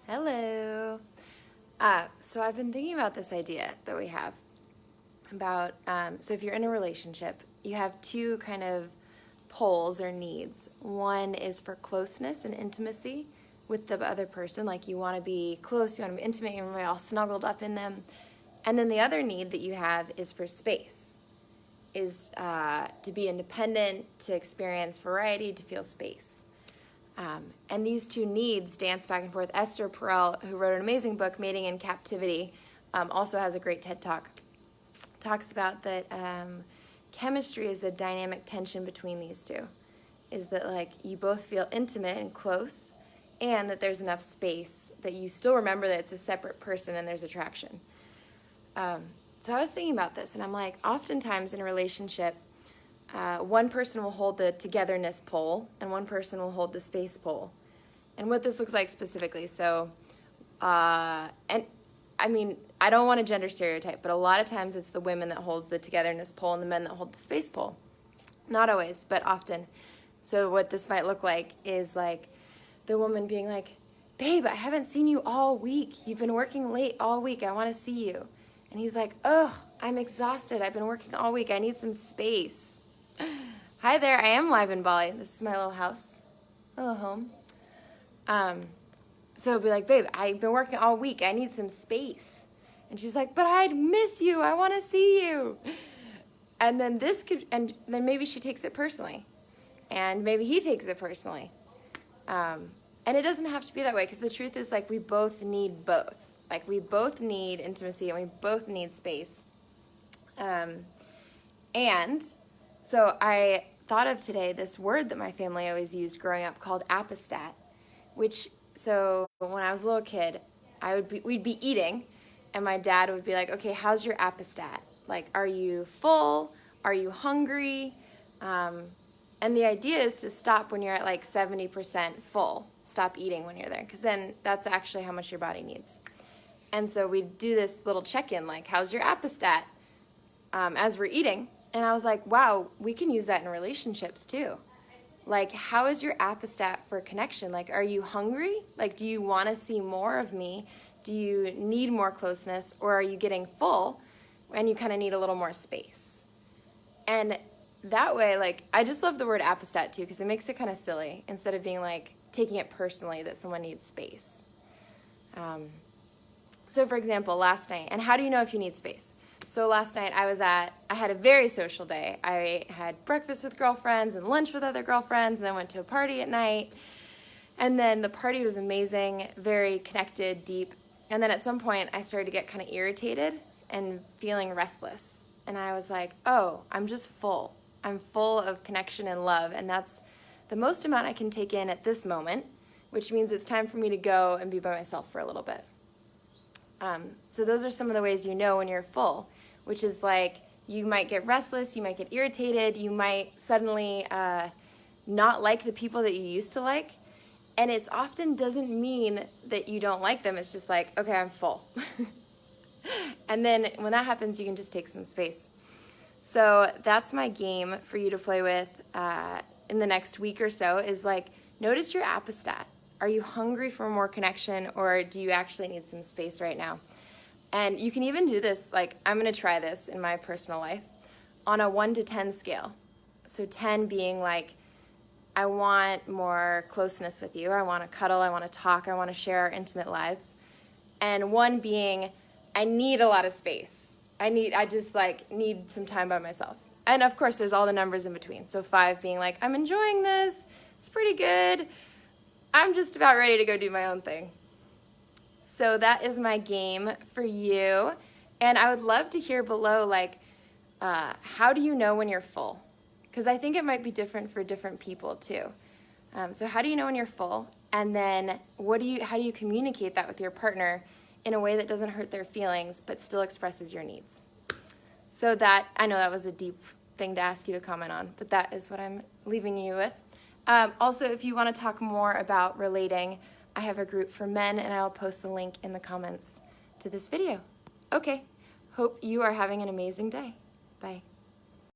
Hello. So I've been thinking about this idea that we have about, so if you're in a relationship, you have two kind of poles or needs. One is for closeness and intimacy with the other person, like you want to be close, you want to be intimate, you want to be all snuggled up in them. And then the other need that you have is for space, is to be independent, to experience variety, to feel space. And these two needs dance back and forth. Esther Perel, who wrote an amazing book, Mating in Captivity, also has a great TED Talk. Talks about that chemistry is a dynamic tension between these two. Is that like you both feel intimate and close, and that there's enough space that you still remember that it's a separate person and there's attraction. So I was thinking about this, and I'm like, oftentimes in a relationship, one person will hold the togetherness pole and one person will hold the space pole. And what this looks like specifically, so, and I mean, I don't want to gender stereotype, but a lot of times it's the women that holds the togetherness pole and the men that hold the space pole. Not always, but often. So what this might look like is like the woman being like, babe, I haven't seen you all week. You've been working late all week. I want to see you. And he's like, ugh, I'm exhausted. I've been working all week. I need some space. Hi there, I am live in Bali. This is my little house, my little home. So it'll be like, babe, I've been working all week. I need some space. And she's like, but I'd miss you. I want to see you. And then and then maybe she takes it personally. And maybe he takes it personally. And it doesn't have to be that way, because the truth is, like, we both need both. Like, we both need intimacy and we both need space. And so I thought of today this word that my family always used growing up called appeti-stat, which, so when I was a little kid, we'd be eating, and my dad would be like, okay, how's your appeti-stat? Like, are you full? Are you hungry? And the idea is to stop when you're at like 70% full. Stop eating when you're there, because then that's actually how much your body needs. And so we'd do this little check-in, like, how's your appeti-stat, as we're eating. And I was like, wow, we can use that in relationships too. Like, how is your appeti-stat for connection? Like, are you hungry? Like, do you want to see more of me? Do you need more closeness? Or are you getting full and you kind of need a little more space? And that way, like, I just love the word appeti-stat too, because it makes it kind of silly instead of being like taking it personally that someone needs space. So for example, last night, and how do you know if you need space? So last night I had a very social day. I had breakfast with girlfriends and lunch with other girlfriends, and then went to a party at night. And then the party was amazing, very connected, deep. And then at some point I started to get kind of irritated and feeling restless. And I was like, oh, I'm just full. I'm full of connection and love, and that's the most amount I can take in at this moment, which means it's time for me to go and be by myself for a little bit. So those are some of the ways you know when you're full, which is like you might get restless, you might get irritated, you might suddenly not like the people that you used to like, and it often doesn't mean that you don't like them. It's just like, okay, I'm full. And then when that happens, you can just take some space. So that's my game for you to play with in the next week or so, is like, notice your appeti-stat. Are you hungry for more connection, or do you actually need some space right now? And you can even do this, like, I'm going to try this in my personal life, on a 1 to 10 scale. So 10 being like, I want more closeness with you, I want to cuddle, I want to talk, I want to share our intimate lives. And 1 being, I need a lot of space. I just like need some time by myself. And of course there's all the numbers in between. So 5 being like, I'm enjoying this, it's pretty good, I'm just about ready to go do my own thing. So that is my game for you. And I would love to hear below, like, how do you know when you're full? Because I think it might be different for different people too. So how do you know when you're full? And then how do you communicate that with your partner in a way that doesn't hurt their feelings but still expresses your needs? So that, I know that was a deep thing to ask you to comment on, but that is what I'm leaving you with. Also, if you want to talk more about relating, I have a group for men, and I'll post the link in the comments to this video. Okay, hope you are having an amazing day. Bye.